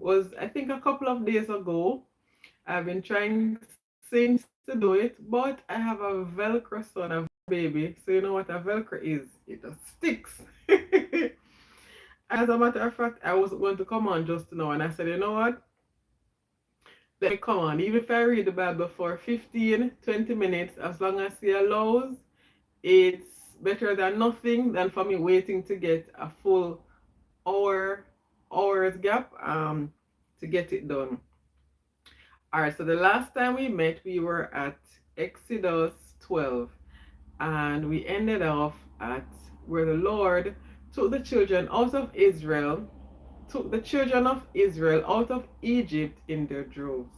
was I think a couple of days ago. I've been trying since to do it, but I have a Velcro son, a baby. So you know what a Velcro is? It just sticks. As a matter of fact, I was going to come on just now, and I said, you know what? Let me come on. Even if I read the Bible for 15, 20 minutes, as long as he allows, it's better than nothing than for me waiting to get a full hour, hours gap to get it done. All right, so the last time we met, we were at Exodus 12, and we ended off at where the Lord took the children out of Israel, took the children of Israel out of Egypt in their droves.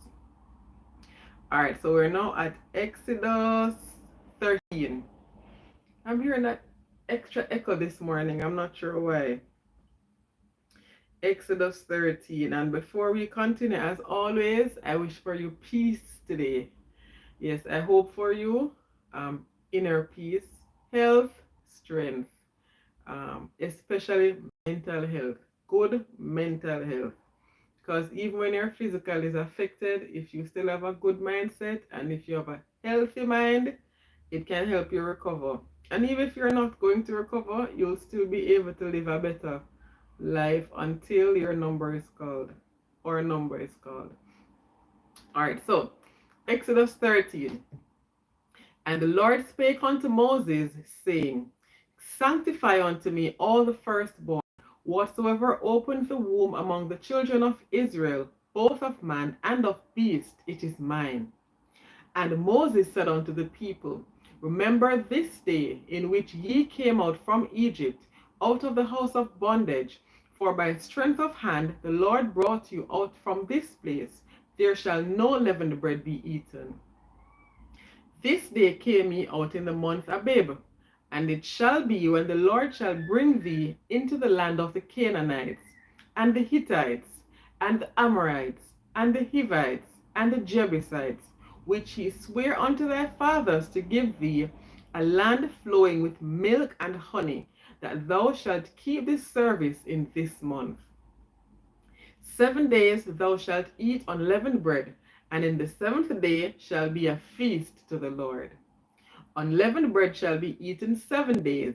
All right, so we're now at Exodus 13. I'm hearing that extra echo this morning. I'm not sure why. Exodus 13. And before we continue, as always, I wish for you peace today. Yes, I hope for you inner peace, health, strength, especially mental health, good mental health. Because even when your physical is affected, if you still have a good mindset and if you have a healthy mind, it can help you recover. And even if you're not going to recover, you'll still be able to live a better life until your number is called or number is called. All right, so Exodus 13. And the Lord spake unto Moses, saying, Sanctify unto me all the firstborn, whatsoever openeth the womb among the children of Israel, both of man and of beast, it is mine. And Moses said unto the people, Remember this day in which ye came out from Egypt, out of the house of bondage, for by strength of hand the Lord brought you out from this place. There shall no leavened bread be eaten. This day came ye out in the month Abib, and it shall be when the Lord shall bring thee into the land of the Canaanites, and the Hittites, and the Amorites, and the Hivites, and the Jebusites, which he sware unto thy fathers to give thee, a land flowing with milk and honey, that thou shalt keep this service in this month. 7 days thou shalt eat unleavened bread, and in the seventh day shall be a feast to the Lord. Unleavened bread shall be eaten 7 days,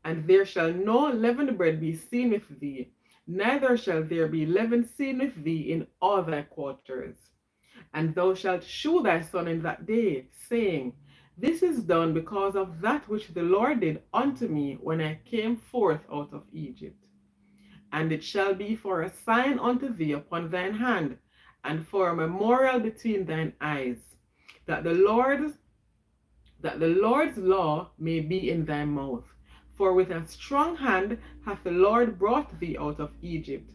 and there shall no leavened bread be seen with thee, neither shall there be leaven seen with thee in all thy quarters. And thou shalt shew thy son in that day, saying, This is done because of that which the Lord did unto me when I came forth out of Egypt. And it shall be for a sign unto thee upon thine hand, and for a memorial between thine eyes, that the Lord's law may be in thy mouth. For with a strong hand hath the Lord brought thee out of Egypt.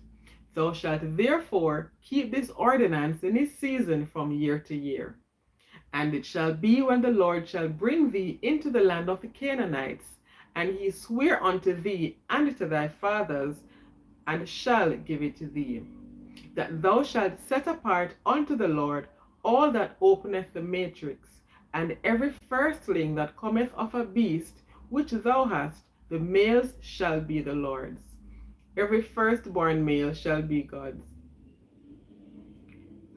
Thou shalt therefore keep this ordinance in its season from year to year. And it shall be when the Lord shall bring thee into the land of the Canaanites, and he swear unto thee and to thy fathers, and shall give it to thee, that thou shalt set apart unto the Lord all that openeth the matrix, and every firstling that cometh of a beast which thou hast, the males shall be the Lord's. Every firstborn male shall be God's.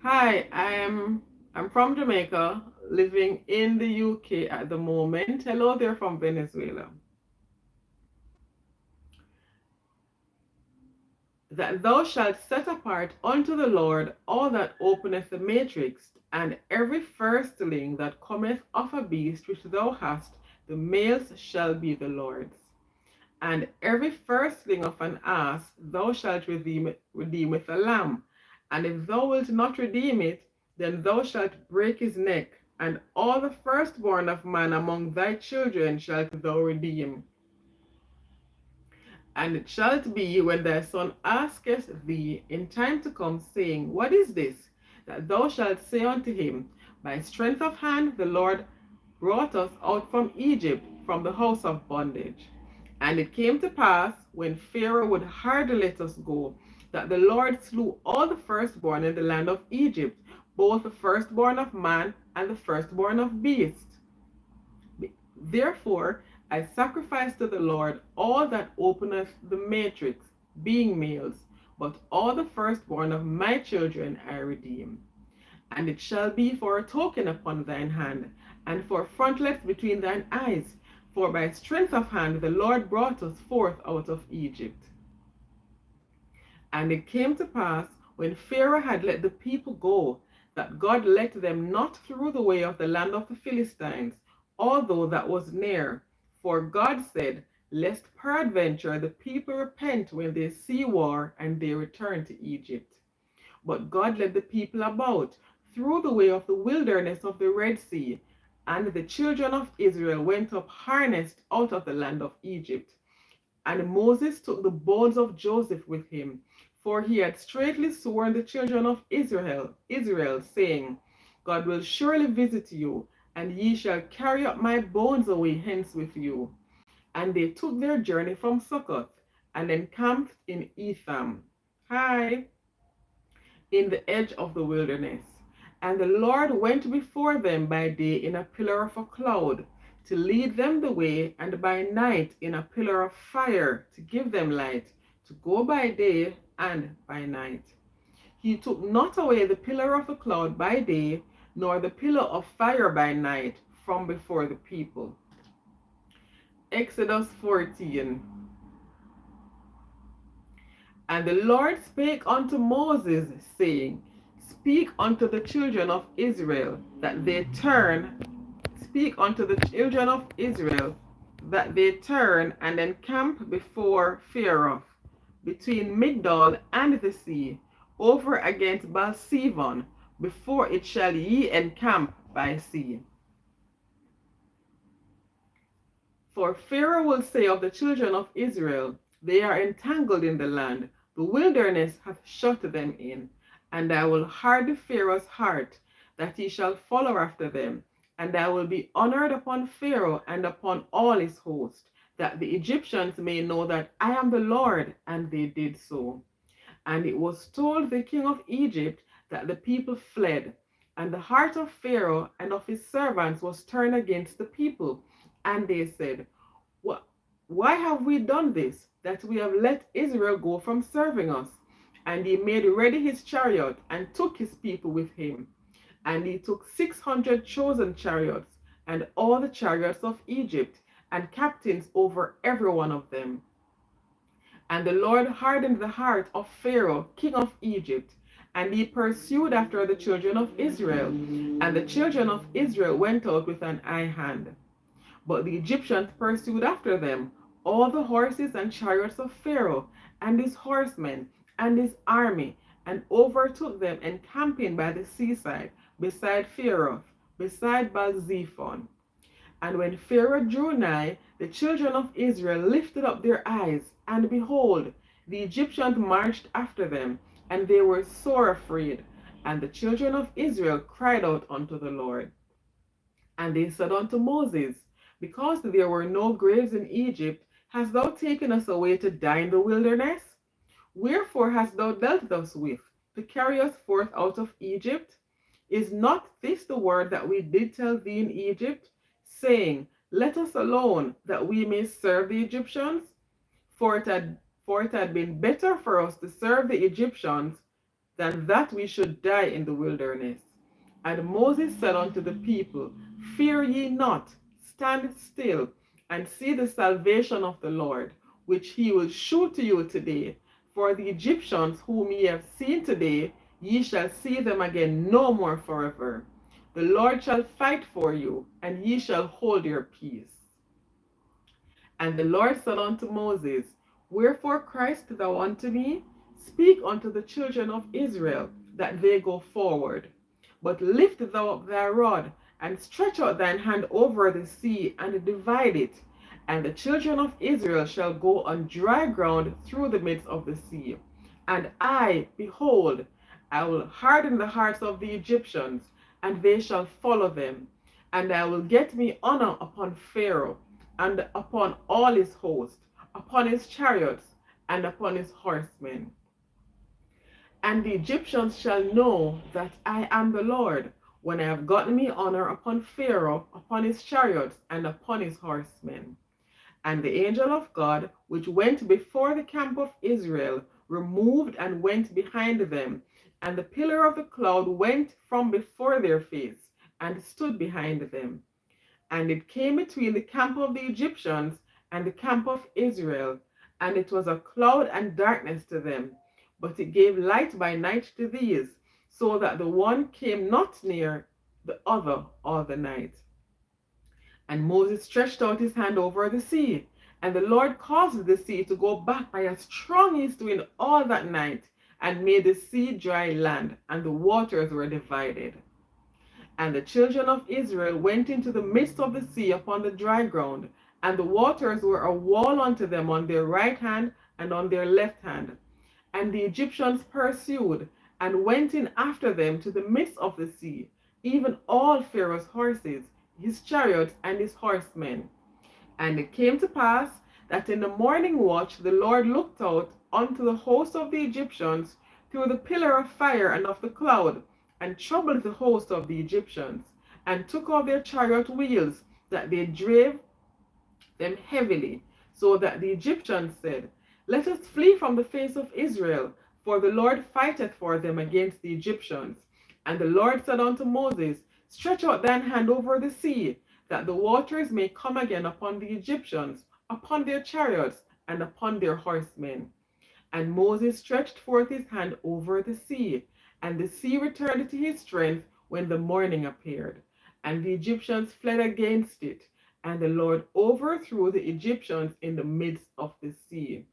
Hi, I'm from Jamaica, living in the UK at the moment. Hello there from Venezuela. That thou shalt set apart unto the Lord all that openeth the matrix, and every firstling that cometh of a beast which thou hast, the males shall be the Lord's. And every firstling of an ass thou shalt redeem with a lamb. And if thou wilt not redeem it, then thou shalt break his neck, and all the firstborn of man among thy children shalt thou redeem. And it shall be when thy son asketh thee in time to come, saying, What is this? That thou shalt say unto him, By strength of hand the Lord brought us out from Egypt, from the house of bondage. And it came to pass, when Pharaoh would hardly let us go, that the Lord slew all the firstborn in the land of Egypt, both the firstborn of man and the firstborn of beast. Therefore I sacrifice to the Lord all that openeth the matrix, being males, but all the firstborn of my children I redeem. And it shall be for a token upon thine hand, and for frontlets between thine eyes, for by strength of hand the Lord brought us forth out of Egypt. And it came to pass, when Pharaoh had let the people go, that God let them not through the way of the land of the Philistines, although that was near. For God said, lest peradventure the people repent when they see war, and they return to Egypt. But God led the people about through the way of the wilderness of the Red Sea, and the children of Israel went up harnessed out of the land of Egypt. And Moses took the bones of Joseph with him, for he had straitly sworn the children of Israel, saying, God will surely visit you, and ye shall carry up my bones away hence with you. And they took their journey from Succoth, and encamped in Etham. In the edge of the wilderness. And the Lord went before them by day in a pillar of a cloud, to lead them the way, and by night in a pillar of fire, to give them light, to go by day and by night. He took not away the pillar of the cloud by day, nor the pillar of fire by night, from before the people. Exodus 14. And the Lord spake unto Moses, saying, Speak unto the children of Israel that they turn and encamp before Pharaoh, between Migdol and the sea, over against Baal-Zevon, before it shall ye encamp by sea. For Pharaoh will say of the children of Israel, They are entangled in the land, the wilderness hath shut them in. And I will harden Pharaoh's heart, that he shall follow after them. And I will be honored upon Pharaoh and upon all his host, that the Egyptians may know that I am the Lord. And they did so. And it was told the king of Egypt that the people fled. And the heart of Pharaoh and of his servants was turned against the people. And they said, Why have we done this, that we have let Israel go from serving us? And he made ready his chariot, and took his people with him. And he took 600 chosen chariots, and all the chariots of Egypt, and captains over every one of them. And the Lord hardened the heart of Pharaoh, king of Egypt, and he pursued after the children of Israel. And the children of Israel went out with an high hand. But the Egyptians pursued after them, all the horses and chariots of Pharaoh, and his horsemen, and his army, and overtook them encamping by the seaside, beside Pharaoh, beside Baal-Zephon. And when Pharaoh drew nigh, the children of Israel lifted up their eyes, and behold, the Egyptians marched after them, and they were sore afraid. And the children of Israel cried out unto the Lord. And they said unto Moses, Because there were no graves in Egypt, hast thou taken us away to die in the wilderness? Wherefore hast thou dealt thus with, to carry us forth out of Egypt? Is not this the word that we did tell thee in Egypt, saying, Let us alone, that we may serve the Egyptians? For it had been better for us to serve the Egyptians, than that we should die in the wilderness. And Moses said unto the people, Fear ye not, stand still, and see the salvation of the Lord, which he will shew to you today. For the Egyptians whom ye have seen today, ye shall see them again no more forever. The Lord shall fight for you, and ye shall hold your peace. And the Lord said unto Moses, Wherefore criest thou unto me? Speak unto the children of Israel, that they go forward. But lift thou up thy rod, and stretch out thine hand over the sea, and divide it. And the children of Israel shall go on dry ground through the midst of the sea. And I, behold, I will harden the hearts of the Egyptians, and they shall follow them. And I will get me honor upon Pharaoh, and upon all his host, upon his chariots, and upon his horsemen. And the Egyptians shall know that I am the Lord, when I have gotten me honor upon Pharaoh, upon his chariots, and upon his horsemen. And the angel of God, which went before the camp of Israel, removed and went behind them, and the pillar of the cloud went from before their face and stood behind them. And it came between the camp of the Egyptians and the camp of Israel, and it was a cloud and darkness to them, but it gave light by night to these, so that the one came not near the other all the night. And Moses stretched out his hand over the sea, and the Lord caused the sea to go back by a strong east wind all that night, and made the sea dry land, and the waters were divided. And the children of Israel went into the midst of the sea upon the dry ground, and the waters were a wall unto them on their right hand and on their left hand. And the Egyptians pursued, and went in after them to the midst of the sea, even all Pharaoh's horses, his chariots, and his horsemen. And it came to pass that in the morning watch the Lord looked out unto the host of the Egyptians through the pillar of fire and of the cloud, and troubled the host of the Egyptians, and took off their chariot wheels, that they drave them heavily, so that the Egyptians said, Let us flee from the face of Israel, for the Lord fighteth for them against the Egyptians. And the Lord said unto Moses, Stretch out thine hand over the sea, that the waters may come again upon the Egyptians, upon their chariots, and upon their horsemen. And Moses stretched forth his hand over the sea, and the sea returned to his strength when the morning appeared. And the Egyptians fled against it, and the Lord overthrew the Egyptians in the midst of the sea.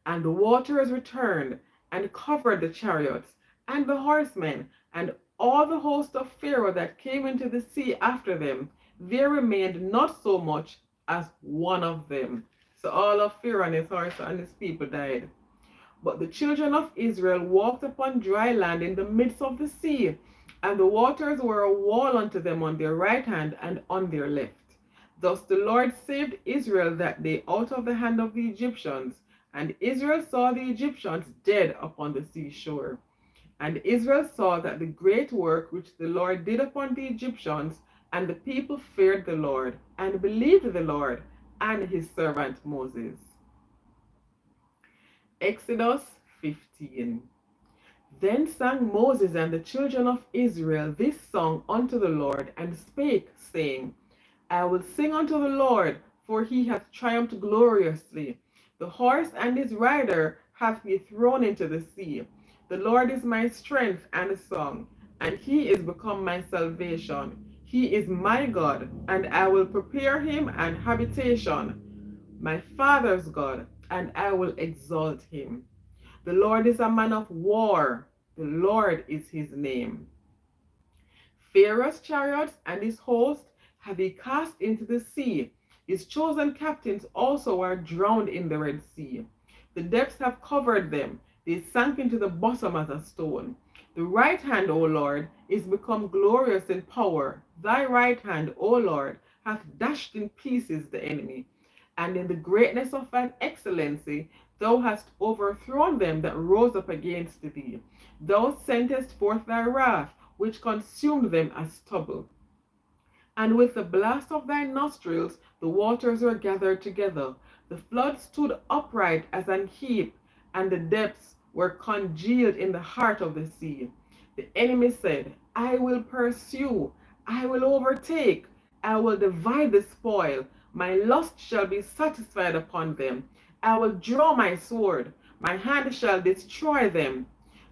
And the waters returned and covered the chariots and the horsemen, and all the host of Pharaoh that came into the sea after them. There remained not so much as one of them. So all of Pharaoh and his horse and his people died. But the children of Israel walked upon dry land in the midst of the sea, and the waters were a wall unto them on their right hand and on their left. Thus the Lord saved Israel that day out of the hand of the Egyptians, and Israel saw the Egyptians dead upon the seashore. And Israel saw that the great work which the Lord did upon the Egyptians, and the people feared the Lord, and believed the Lord and his servant Moses. Exodus 15. Then sang Moses and the children of Israel this song unto the Lord, and spake, saying, I will sing unto the Lord, for he hath triumphed gloriously. The horse and his rider hath he thrown into the sea. The Lord is my strength and song, and he is become my salvation. He is my God, and I will prepare him an habitation, my father's God, and I will exalt him. The Lord is a man of war. The Lord is his name. Pharaoh's chariots and his host have he cast into the sea. His chosen captains also are drowned in the Red Sea. The depths have covered them. They sank into the bottom as a stone. The right hand, O Lord, is become glorious in power. Thy right hand, O Lord, hath dashed in pieces the enemy. And in the greatness of thine excellency, thou hast overthrown them that rose up against thee. Thou sentest forth thy wrath, which consumed them as stubble. And with the blast of thy nostrils the waters were gathered together. The flood stood upright as an heap, and the depths were congealed in the heart of the sea. The enemy said, I will pursue, I will overtake, I will divide the spoil. My lust shall be satisfied upon them. I will draw my sword, my hand shall destroy them.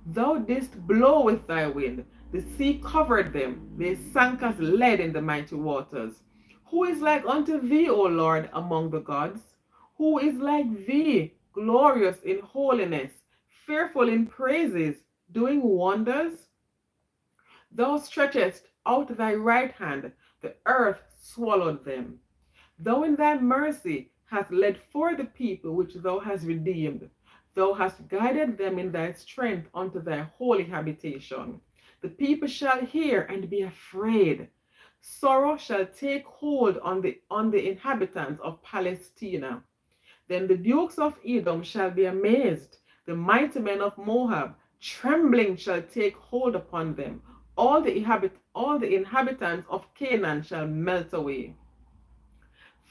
Thou didst blow with thy wind, the sea covered them, they sank as lead in the mighty waters. Who is like unto thee, O Lord, among the gods? Who is like thee, glorious in holiness, fearful in praises, doing wonders? Thou stretchest out thy right hand, the earth swallowed them. Thou in thy mercy hast led forth the people which thou hast redeemed. Thou hast guided them in thy strength unto thy holy habitation. The people shall hear and be afraid. Sorrow shall take hold on the inhabitants of Palestina. Then the dukes of Edom shall be amazed. The mighty men of Moab, trembling shall take hold upon them. All the inhabitants of Canaan shall melt away.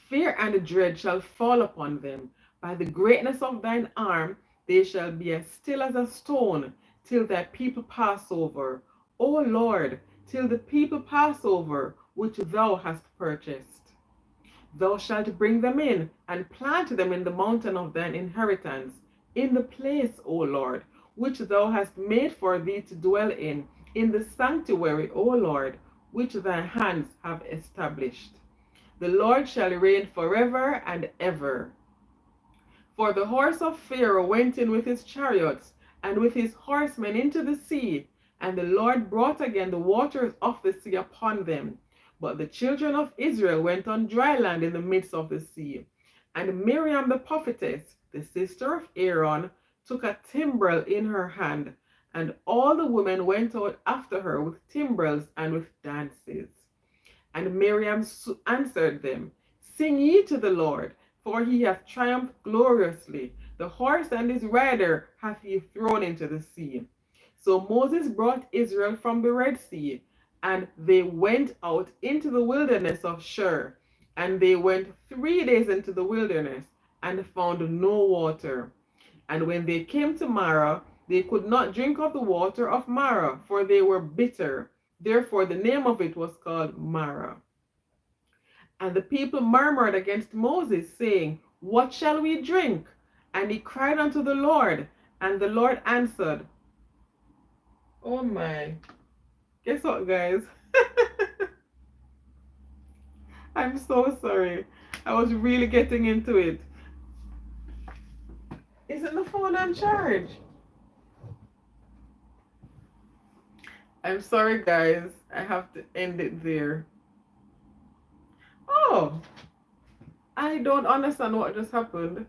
Fear and dread shall fall upon them. By the greatness of thine arm, they shall be as still as a stone, till thy people pass over. O Lord, till the people pass over, which thou hast purchased. Thou shalt bring them in, and plant them in the mountain of thine inheritance, in the place, O Lord, which thou hast made for thee to dwell in the sanctuary, O Lord, which thy hands have established. The Lord shall reign forever and ever. For the horse of Pharaoh went in with his chariots and with his horsemen into the sea, and the Lord brought again the waters of the sea upon them. But the children of Israel went on dry land in the midst of the sea. And Miriam the prophetess, the sister of Aaron, took a timbrel in her hand, and all the women went out after her with timbrels and with dances. And Miriam answered them, Sing ye to the Lord, for he hath triumphed gloriously. The horse and his rider hath he thrown into the sea. So Moses brought Israel from the Red Sea, and they went out into the wilderness of Shur. And they went 3 days into the wilderness, and found no water. And when they came to Marah, they could not drink of the water of Marah, for they were bitter. Therefore the name of it was called Marah. And the people murmured against Moses, saying, What shall we drink? And he cried unto the Lord, and the Lord answered. Oh my. Guess what, guys? I'm so sorry. I was really getting into it. Isn't the phone on charge? I'm sorry, guys. I have to end it there. Oh, I don't understand what just happened.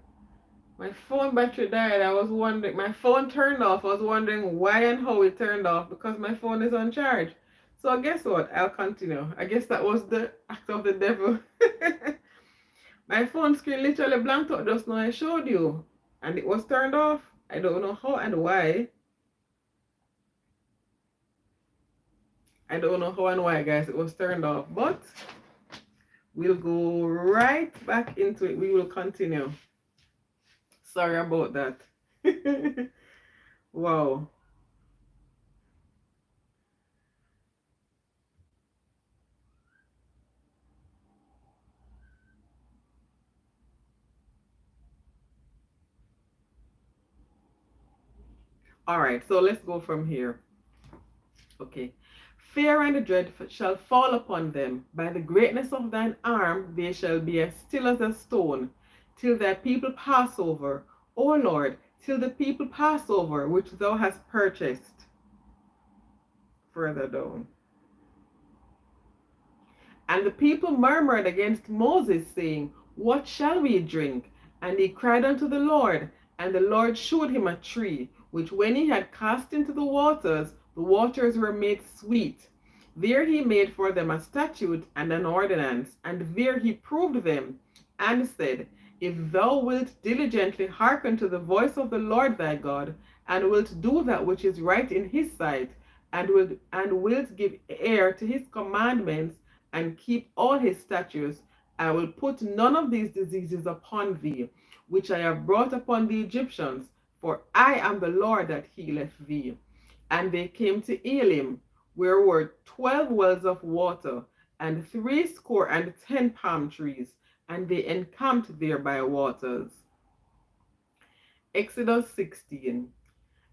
My phone battery died. I was wondering, my phone turned off. I was wondering why and how it turned off because my phone is on charge. So guess what? I'll continue. I guess that was the act of the devil. My phone screen literally blanked out just now. I showed you. And it was turned off. I don't know how and why. I don't know how and why, guys. It was turned off. But we'll go right back into it. We will continue. Sorry about that. Wow. All right, so let's go from here. Okay. Fear and dread shall fall upon them. By the greatness of thine arm they shall be as still as a stone, till thy people pass over. O Lord, till the people pass over, which thou hast purchased. Further down. And the people murmured against Moses, saying, What shall we drink? And he cried unto the Lord, and the Lord shewed him a tree, which when he had cast into the waters were made sweet. There he made for them a statute and an ordinance, and there he proved them, and said, If thou wilt diligently hearken to the voice of the Lord thy God, and wilt do that which is right in his sight, and wilt give ear to his commandments, and keep all his statutes, I will put none of these diseases upon thee, which I have brought upon the Egyptians, for I am the Lord that healeth thee. And they came to Elim, where were 12 wells of water, and 70 palm trees, and they encamped there by waters. Exodus 16.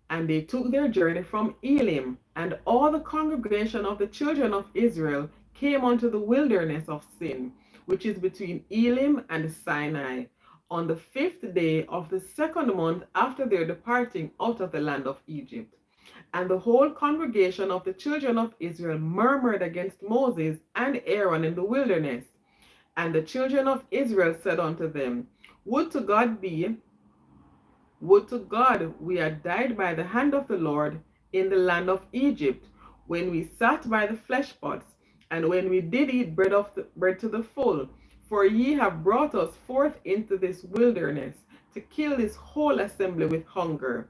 And they took their journey from Elim, and all the congregation of the children of Israel came unto the wilderness of Sin, which is between Elim and Sinai, on the 5th day of the 2nd month after their departing out of the land of Egypt. And the whole congregation of the children of Israel murmured against Moses and Aaron in the wilderness. And the children of Israel said unto them, Would to God we had died by the hand of the Lord in the land of Egypt, when we sat by the flesh pots, and when we did eat bread to the full. For ye have brought us forth into this wilderness, to kill this whole assembly with hunger.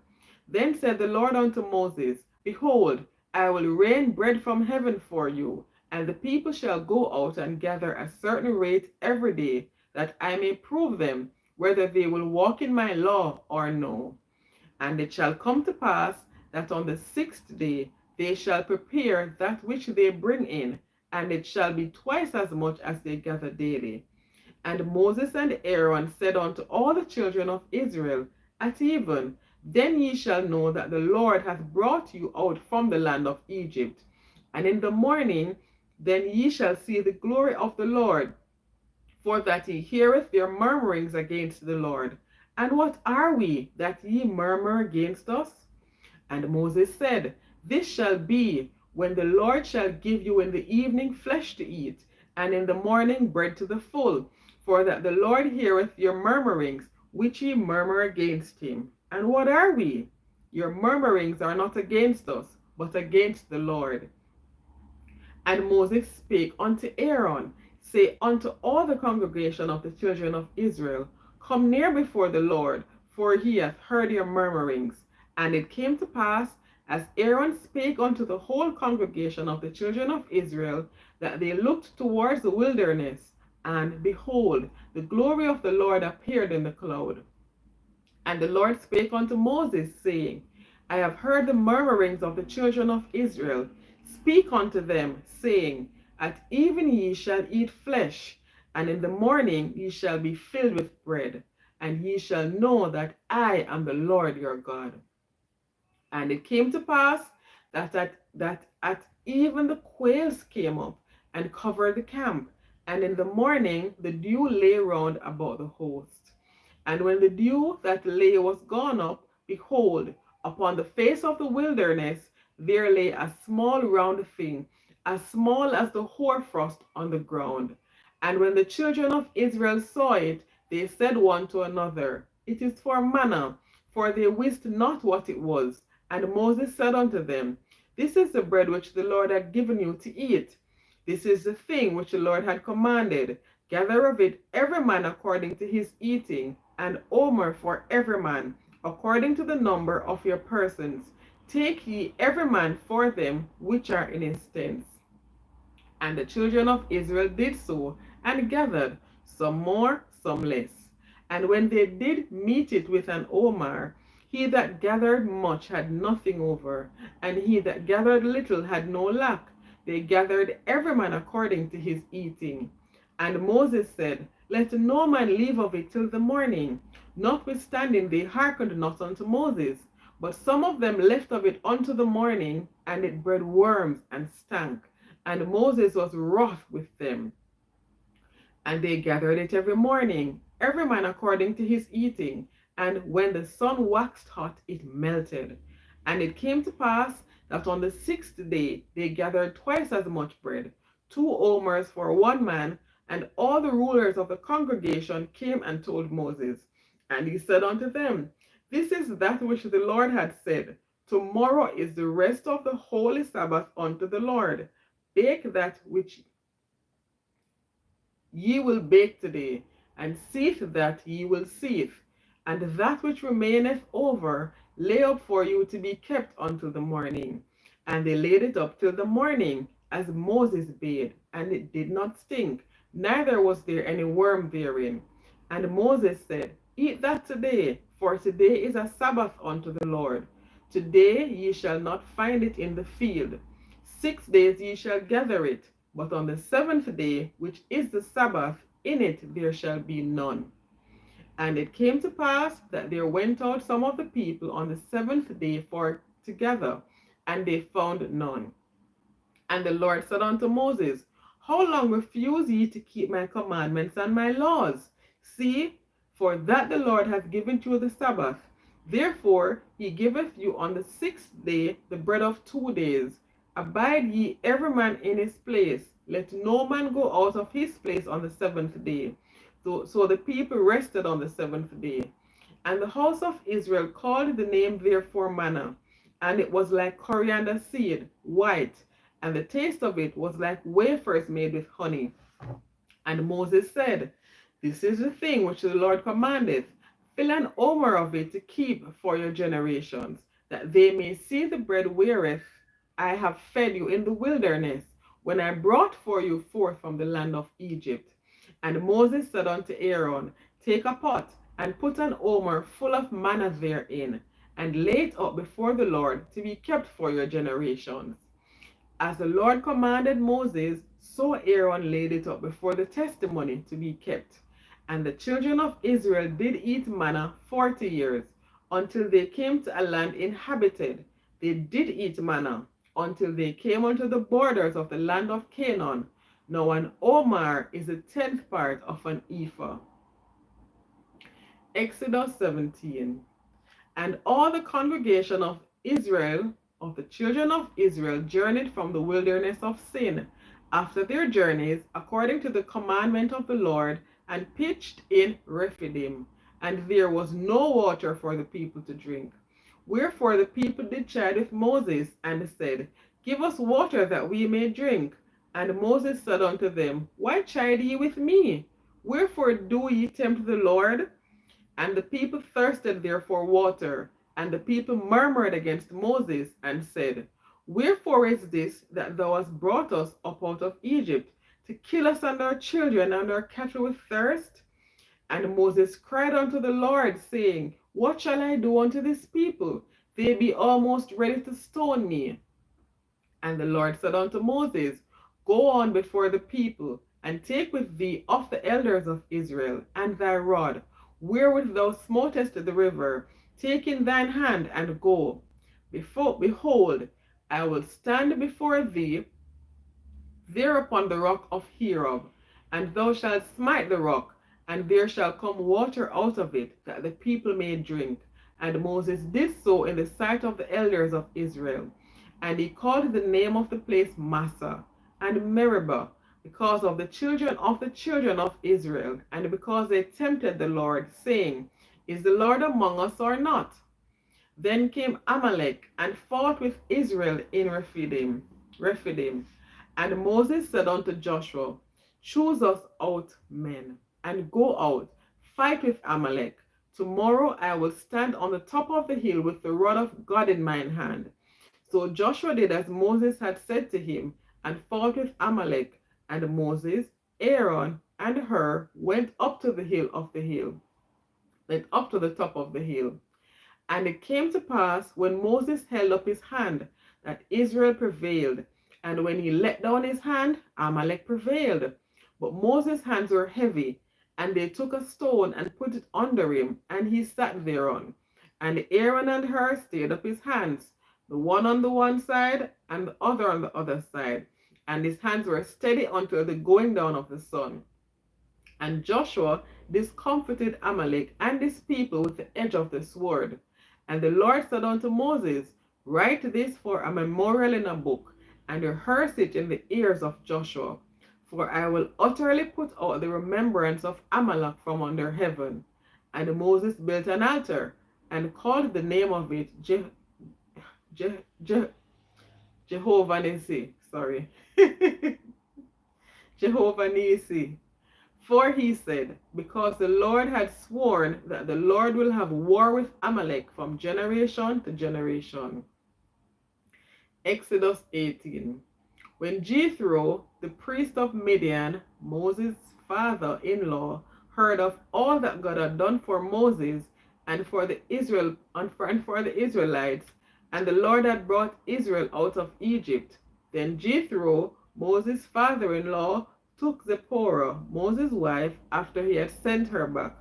Then said the Lord unto Moses, Behold, I will rain bread from heaven for you, and the people shall go out and gather a certain rate every day, that I may prove them, whether they will walk in my law or no. And it shall come to pass that on the 6th day they shall prepare that which they bring in, and it shall be twice as much as they gather daily. And Moses and Aaron said unto all the children of Israel, at even, then ye shall know that the Lord hath brought you out from the land of Egypt. And in the morning, then ye shall see the glory of the Lord, for that he heareth their murmurings against the Lord. And what are we that ye murmur against us? And Moses said, this shall be when the Lord shall give you in the evening flesh to eat, and in the morning bread to the full, for that the Lord heareth your murmurings, which ye murmur against him. And what are we? Your murmurings are not against us, but against the Lord. And Moses spake unto Aaron, say unto all the congregation of the children of Israel, come near before the Lord, for he hath heard your murmurings. And it came to pass, as Aaron spake unto the whole congregation of the children of Israel, that they looked towards the wilderness, and behold, the glory of the Lord appeared in the cloud. And the Lord spake unto Moses, saying, I have heard the murmurings of the children of Israel. Speak unto them, saying, at even ye shall eat flesh, and in the morning ye shall be filled with bread, and ye shall know that I am the Lord your God. And it came to pass that at even the quails came up and covered the camp, and in the morning the dew lay round about the host. And when the dew that lay was gone up, behold, upon the face of the wilderness there lay a small round thing, as small as the hoarfrost on the ground. And when the children of Israel saw it, they said one to another, it is for manna, for they wist not what it was. And Moses said unto them, this is the bread which the Lord had given you to eat. This is the thing which the Lord had commanded. Gather of it every man according to his eating, and omer for every man, according to the number of your persons. Take ye every man for them which are in his tents. And the children of Israel did so, and gathered, some more, some less. And when they did meet it with an omer, he that gathered much had nothing over, and he that gathered little had no lack. They gathered every man according to his eating. And Moses said, let no man leave of it till the morning. Notwithstanding they hearkened not unto Moses, but some of them left of it unto the morning, and it bred worms and stank. And Moses was wroth with them. And they gathered it every morning, every man according to his eating. And when the sun waxed hot, it melted. And it came to pass that on the 6th day they gathered twice as much bread, 2 omers for one man. And all the rulers of the congregation came and told Moses. And he said unto them, this is that which the Lord had said. Tomorrow is the rest of the holy Sabbath unto the Lord. Bake that which ye will bake today, and seethe that ye will seethe, and that which remaineth over lay up for you to be kept until the morning. And they laid it up till the morning, as Moses bade, and it did not stink, neither was there any worm therein. And Moses said, eat that today, for today is a Sabbath unto the Lord. Today ye shall not find it in the field. 6 days ye shall gather it, but on the 7th day, which is the Sabbath, in it there shall be none. And it came to pass that there went out some of the people on the 7th day for to gather, and they found none. And the Lord said unto Moses, how long refuse ye to keep my commandments and my laws? See, for that the Lord hath given you the Sabbath. Therefore he giveth you on the 6th day the bread of 2 days. Abide ye every man in his place. Let no man go out of his place on the 7th day. So the people rested on the 7th day. And the house of Israel called the name therefore manna. And it was like coriander seed, white, and the taste of it was like wafers made with honey. And Moses said, this is the thing which the Lord commandeth. Fill an omer of it to keep for your generations, that they may see the bread wherewith I have fed you in the wilderness, when I brought for you forth from the land of Egypt. And Moses said unto Aaron, take a pot, and put an omer full of manna therein, and lay it up before the Lord to be kept for your generations. As the Lord commanded Moses, so Aaron laid it up before the testimony to be kept. And the children of Israel did eat manna 40 years, until they came to a land inhabited. They did eat manna until they came unto the borders of the land of Canaan. Now an omer is a tenth part of an ephah. Exodus 17. And all the congregation of Israel, of the children of Israel, journeyed from the wilderness of Sin after their journeys, according to the commandment of the Lord, and pitched in Rephidim. And there was no water for the people to drink. Wherefore the people did chide with Moses, and said, Give us water that we may drink. And Moses said unto them, Why chide ye with me? Wherefore do ye tempt the Lord? And the people thirsted there for water. And the people murmured against Moses, and said, Wherefore is this that thou hast brought us up out of Egypt, to kill us and our children and our cattle with thirst? And Moses cried unto the Lord, saying, What shall I do unto this people? They be almost ready to stone me. And the Lord said unto Moses, Go on before the people, and take with thee of the elders of Israel, and thy rod, wherewith thou smotest the river, take in thine hand, and go. Behold, I will stand before thee there upon the rock of Herob, and thou shalt smite the rock, and there shall come water out of it, that the people may drink. And Moses did so in the sight of the elders of Israel. And he called the name of the place Massah and Meribah, because of the children of Israel, and because they tempted the Lord, saying, Is the Lord among us or not? Then came Amalek and fought with Israel in Rephidim. And Moses said unto Joshua, Choose us out men, and go out, fight with Amalek. Tomorrow I will stand on the top of the hill with the rod of God in mine hand. So Joshua did as Moses had said to him, and fought with Amalek. And Moses, Aaron, and Hur went up to the top of the hill. And it came to pass, when Moses held up his hand, that Israel prevailed. And when he let down his hand, Amalek prevailed. But Moses' hands were heavy, and they took a stone and put it under him, and he sat thereon. And Aaron and Hur stayed up his hands, the one on the one side, and the other on the other side. And his hands were steady until the going down of the sun. And Joshua discomfited Amalek and his people with the edge of the sword. And the Lord said unto Moses, Write this for a memorial in a book, and rehearse it in the ears of Joshua. For I will utterly put out the remembrance of Amalek from under heaven. And Moses built an altar, and called the name of it Jehovah Nissi. Sorry. Jehovah Nissi. For he said, Because the Lord had sworn that the Lord will have war with Amalek from generation to generation. Exodus 18. When Jethro, the priest of Midian, Moses' father-in-law, heard of all that God had done for Moses and for the Israelites, and the Lord had brought Israel out of Egypt, then Jethro, Moses' father-in-law, took Zipporah, Moses' wife, after he had sent her back,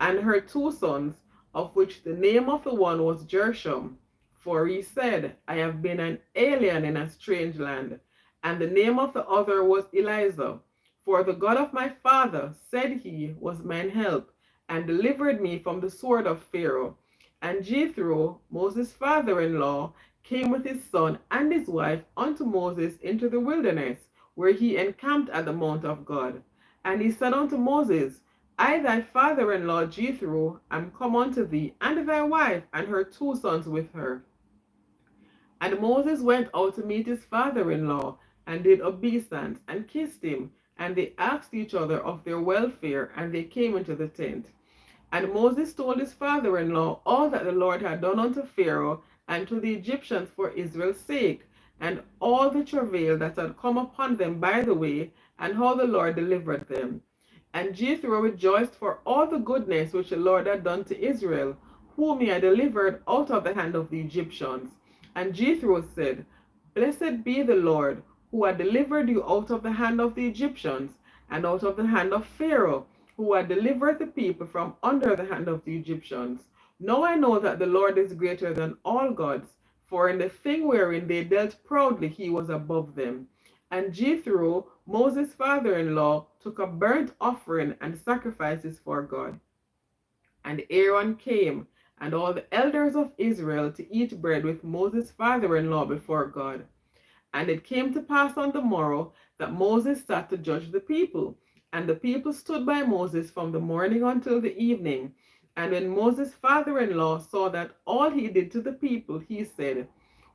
and her 2 sons, of which the name of the one was Gershom. For he said, I have been an alien in a strange land. And the name of the other was Eliza. For the God of my father, said he, was mine help, and delivered me from the sword of Pharaoh. And Jethro, Moses' father-in-law, came with his son and his wife unto Moses into the wilderness, where he encamped at the mount of God. And he said unto Moses, I, thy father-in-law Jethro, am come unto thee, and thy wife, and her 2 sons with her. And Moses went out to meet his father-in-law, and did obeisance, and kissed him. And they asked each other of their welfare, and they came into the tent. And Moses told his father-in-law all that the Lord had done unto Pharaoh and to the Egyptians for Israel's sake, and all the travail that had come upon them by the way, and how the Lord delivered them. And Jethro rejoiced for all the goodness which the Lord had done to Israel, whom he had delivered out of the hand of the Egyptians. And Jethro said, Blessed be the Lord, who had delivered you out of the hand of the Egyptians, and out of the hand of Pharaoh, who had delivered the people from under the hand of the Egyptians. Now I know that the Lord is greater than all gods, for in the thing wherein they dealt proudly he was above them. And Jethro, Moses' father-in-law, took a burnt offering and sacrifices for God. And Aaron came, and all the elders of Israel, to eat bread with Moses' father-in-law before God. And it came to pass on the morrow that Moses sat to judge the people. And the people stood by Moses from the morning until the evening. And when Moses' father-in-law saw that all he did to the people, he said,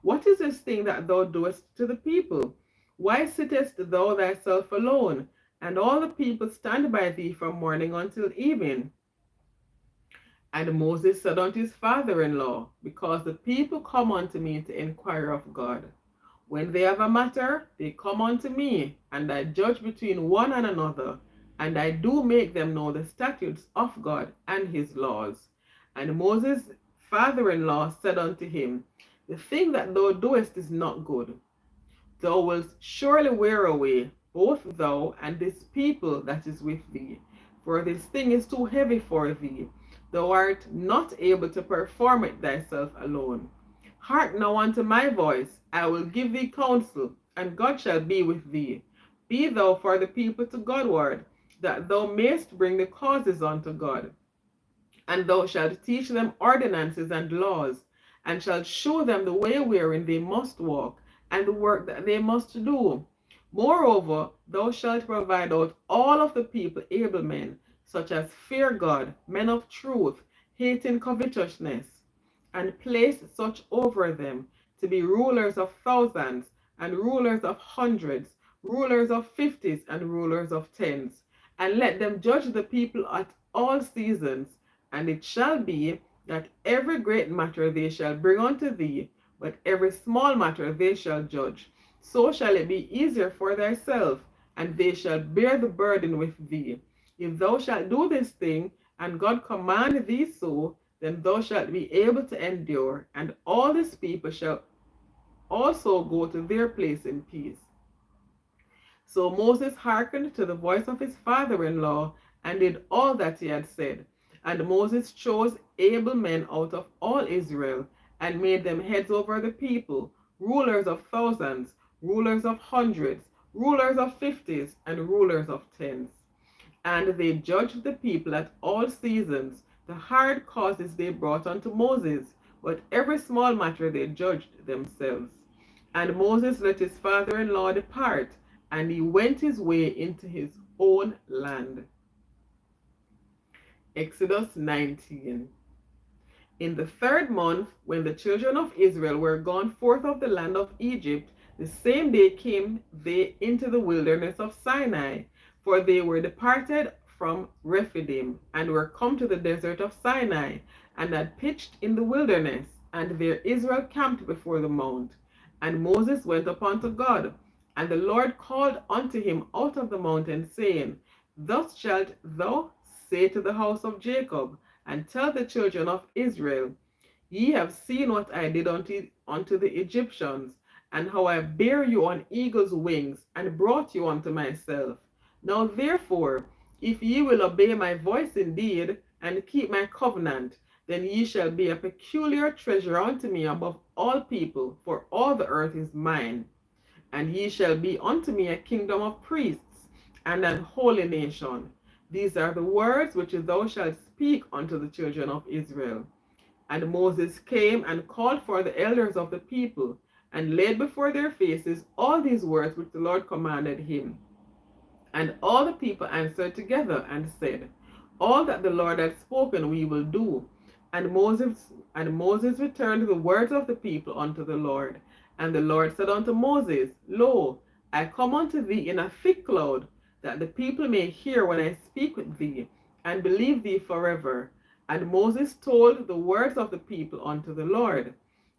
What is this thing that thou doest to the people? Why sittest thou thyself alone? And all the people stand by thee from morning until evening. And Moses said unto his father-in-law, Because the people come unto me to inquire of God. When they have a matter, they come unto me, and I judge between one and another, and I do make them know the statutes of God and his laws. And Moses' father-in-law said unto him, The thing that thou doest is not good. Thou wilt surely wear away, both thou and this people that is with thee, for this thing is too heavy for thee. Thou art not able to perform it thyself alone. Hark now unto my voice, I will give thee counsel, and God shall be with thee. Be thou for the people to Godward, that thou mayest bring the causes unto God. And thou shalt teach them ordinances and laws, and shalt show them the way wherein they must walk, and the work that they must do. Moreover, thou shalt provide out all of the people able men, such as fear God, men of truth, hating covetousness, and place such over them to be rulers of thousands, and rulers of hundreds, rulers of fifties, and rulers of tens. And let them judge the people at all seasons. And it shall be that every great matter they shall bring unto thee, but every small matter they shall judge. So shall it be easier for thyself, and they shall bear the burden with thee. If thou shalt do this thing, and God command thee so, then thou shalt be able to endure, and all this people shall also go to their place in peace. So Moses hearkened to the voice of his father-in-law, and did all that he had said. And Moses chose able men out of all Israel, and made them heads over the people, rulers of thousands, rulers of hundreds, rulers of fifties, and rulers of tens. And they judged the people at all seasons. The hard causes they brought unto Moses, but every small matter they judged themselves. And Moses let his father-in-law depart, and he went his way into his own land. Exodus 19. In the 3rd month, when the children of Israel were gone forth of the land of Egypt, the same day came they into the wilderness of Sinai, for they were departed from Rephidim, and were come to the desert of Sinai, and had pitched in the wilderness, and there Israel camped before the mount. And Moses went up unto God, and the Lord called unto him out of the mountain, saying, Thus shalt thou say to the house of Jacob, and tell the children of Israel, Ye have seen what I did unto the Egyptians, and how I bare you on eagle's wings, and brought you unto myself. Now therefore, if ye will obey my voice indeed, and keep my covenant, then ye shall be a peculiar treasure unto me above all people, for all the earth is mine. And ye shall be unto me a kingdom of priests, and an holy nation. These are the words which thou shalt speak unto the children of Israel. And Moses came and called for the elders of the people, and laid before their faces all these words which the Lord commanded him. And all the people answered together and said, All that the Lord hath spoken we will do. And Moses returned the words of the people unto the Lord. And the Lord said unto Moses, Lo, I come unto thee in a thick cloud, that the people may hear when I speak with thee, and believe thee forever. And Moses told the words of the people unto the Lord.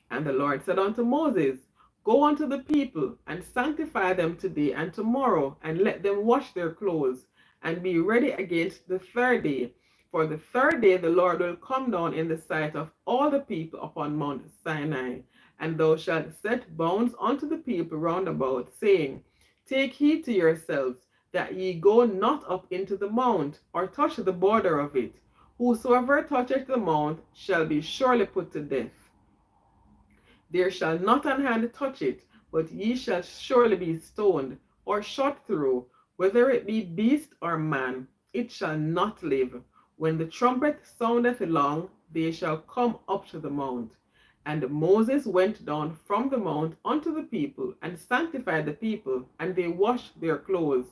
And the Lord said unto Moses, Go unto the people, and sanctify them today and tomorrow, and let them wash their clothes, and be ready against the third day. For the third day the Lord will come down in the sight of all the people upon Mount Sinai, and thou shalt set bounds unto the people round about, saying, Take heed to yourselves, that ye go not up into the mount, or touch the border of it. Whosoever toucheth the mount shall be surely put to death. There shall not an hand touch it, but ye shall surely be stoned, or shot through, whether it be beast or man, it shall not live. When the trumpet soundeth long, they shall come up to the mount. And Moses went down from the mount unto the people, and sanctified the people, and they washed their clothes.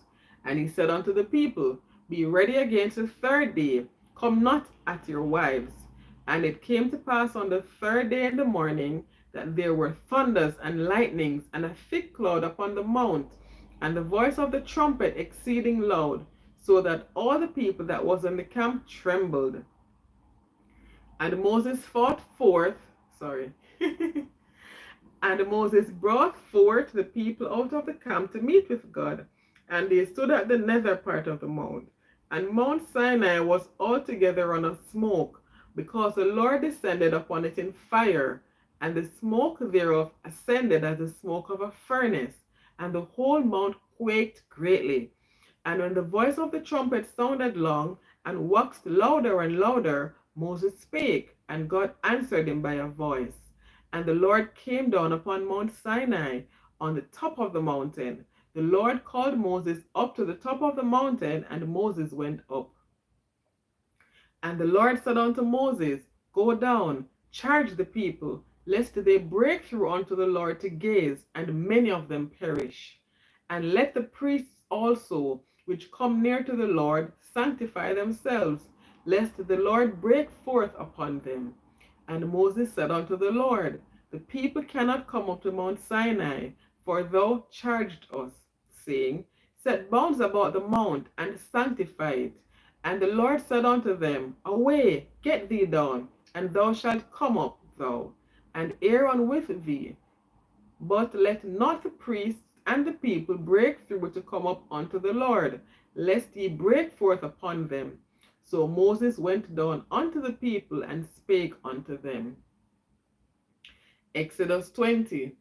And he said unto the people, Be ready against the third day, come not at your wives. And it came to pass on the third day in the morning, that there were thunders and lightnings, and a thick cloud upon the mount, and the voice of the trumpet exceeding loud, so that all the people that was in the camp trembled. And Moses fought forth, sorry, and Moses brought forth the people out of the camp to meet with God, and they stood at the nether part of the mount. And Mount Sinai was altogether on a smoke, because the Lord descended upon it in fire, and the smoke thereof ascended as the smoke of a furnace, and the whole mount quaked greatly. And when the voice of the trumpet sounded long, and waxed louder and louder, Moses spake, and God answered him by a voice. And the Lord came down upon Mount Sinai on the top of the mountain. The Lord called Moses up to the top of the mountain, and Moses went up. And the Lord said unto Moses, Go down, charge the people, lest they break through unto the Lord to gaze, and many of them perish. And let the priests also, which come near to the Lord, sanctify themselves, lest the Lord break forth upon them. And Moses said unto the Lord, The people cannot come up to Mount Sinai, for thou charged us, saying, Set bounds about the mount, and sanctify it. And the Lord said unto them, Away, get thee down, and thou shalt come up, thou, and Aaron with thee. But let not the priests and the people break through to come up unto the Lord, lest ye break forth upon them. So Moses went down unto the people, and spake unto them. Exodus 20.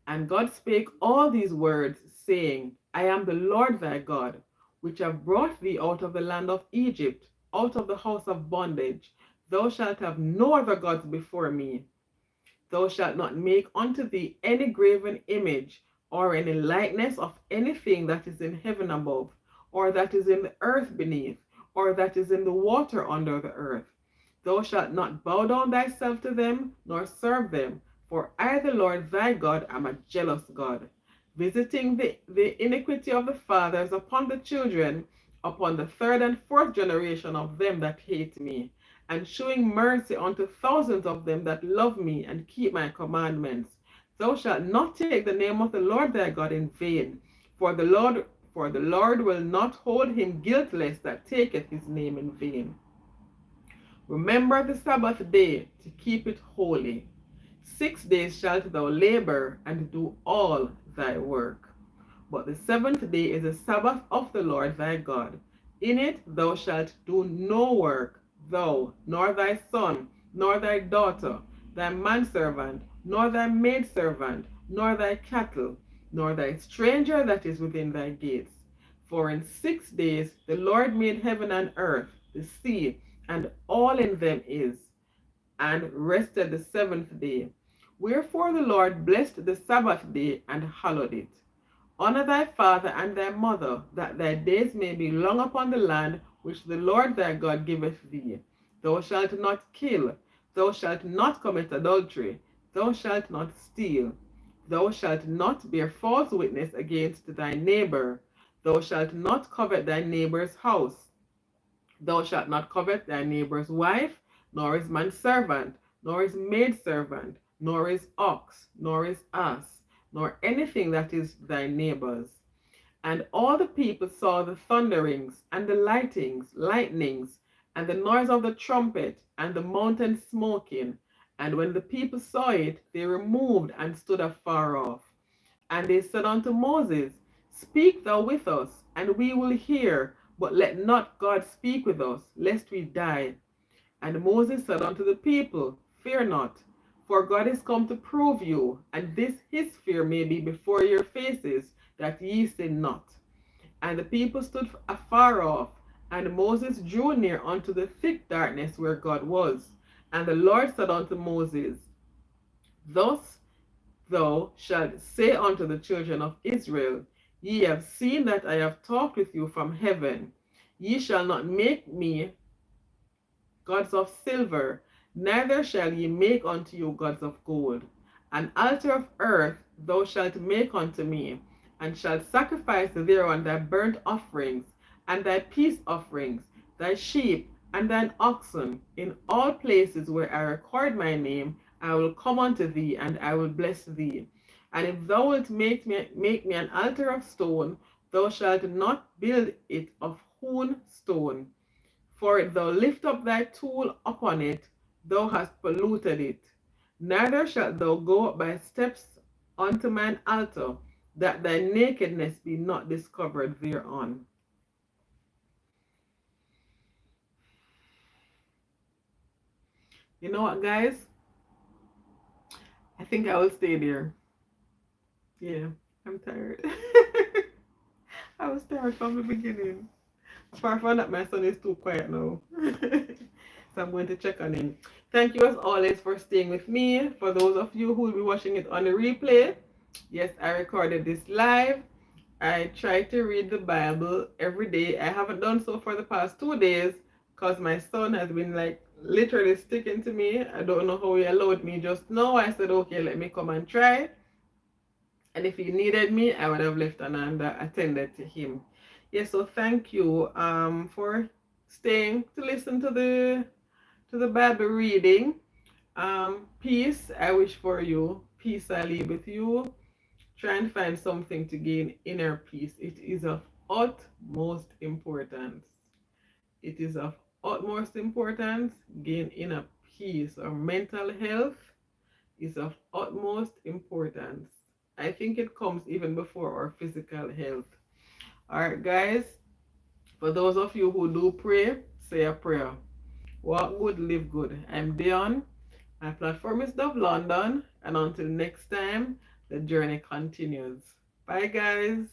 And God spake all these words, saying, I am the Lord thy God, which have brought thee out of the land of Egypt, out of the house of bondage. Thou shalt have no other gods before me. Thou shalt not make unto thee any graven image, or any likeness of anything that is in heaven above, or that is in the earth beneath, or that is in the water under the earth. Thou shalt not bow down thyself to them, nor serve them, for I, the Lord thy God, am a jealous God, visiting the iniquity of the fathers upon the children, upon the third and fourth generation of them that hate me, and shewing mercy unto thousands of them that love me and keep my commandments. Thou shalt not take the name of the Lord thy God in vain, for the Lord will not hold him guiltless that taketh his name in vain. Remember the Sabbath day to keep it holy. 6 days shalt thou labor and do all thy work. But the seventh day is the Sabbath of the Lord thy God. In it thou shalt do no work, thou, nor thy son, nor thy daughter, thy manservant, nor thy maidservant, nor thy cattle, nor thy stranger that is within thy gates. For in 6 days the Lord made heaven and earth, the sea, and all in them is, and rested the seventh day. Wherefore the Lord blessed the Sabbath day and hallowed it. Honor thy father and thy mother, that thy days may be long upon the land which the Lord thy God giveth thee. Thou shalt not kill, thou shalt not commit adultery, thou shalt not steal, thou shalt not bear false witness against thy neighbor, thou shalt not covet thy neighbor's house, thou shalt not covet thy neighbor's wife, nor his manservant, nor his maidservant, nor his ox, nor his ass, nor anything that is thy neighbor's. And all the people saw the thunderings, and the lightnings, and the noise of the trumpet, and the mountain smoking. And when the people saw it, they removed and stood afar off. And they said unto Moses, Speak thou with us, and we will hear, but let not God speak with us, lest we die. And Moses said unto the people, Fear not, for God is come to prove you, and this his fear may be before your faces, that ye sin not. And the people stood afar off, and Moses drew near unto the thick darkness where God was. And the Lord said unto Moses, Thus thou shalt say unto the children of Israel, Ye have seen that I have talked with you from heaven. Ye shall not make me gods of silver, neither shall ye make unto you gods of gold. An altar of earth thou shalt make unto me, and shalt sacrifice thereon thy burnt offerings, and thy peace offerings, thy sheep, and thine oxen. In all places where I record my name, I will come unto thee, and I will bless thee. And if thou wilt make me an altar of stone, thou shalt not build it of hewn stone. For if thou lift up thy tool upon it, thou hast polluted it. Neither shalt thou go up by steps unto mine altar, that thy nakedness be not discovered thereon. You know what, guys? I think I will stay there. Yeah, I'm tired. I was tired from the beginning. Apart from that, my son is too quiet now. So I'm going to check on him. Thank you as always for staying with me. For those of you who will be watching it on the replay, yes, I recorded this live. I try to read the Bible every day. I haven't done so for the past 2 days because my son has been like literally sticking to me. I don't know how he allowed me just now. I said, okay, let me come and try. And if he needed me, I would have left and attended to him. Yes, so thank you for staying to listen to the Bible reading. Peace I wish for you. Peace I leave with you. Try and find something to gain inner peace. It is of utmost importance. It is of utmost importance. Gain inner peace. Our mental health is of utmost importance. I think it comes even before our physical health. Alright, guys. For those of you who do pray, say a prayer. Walk good, live good. I'm Dion. My platform is Dove London. And until next time, the journey continues. Bye, guys.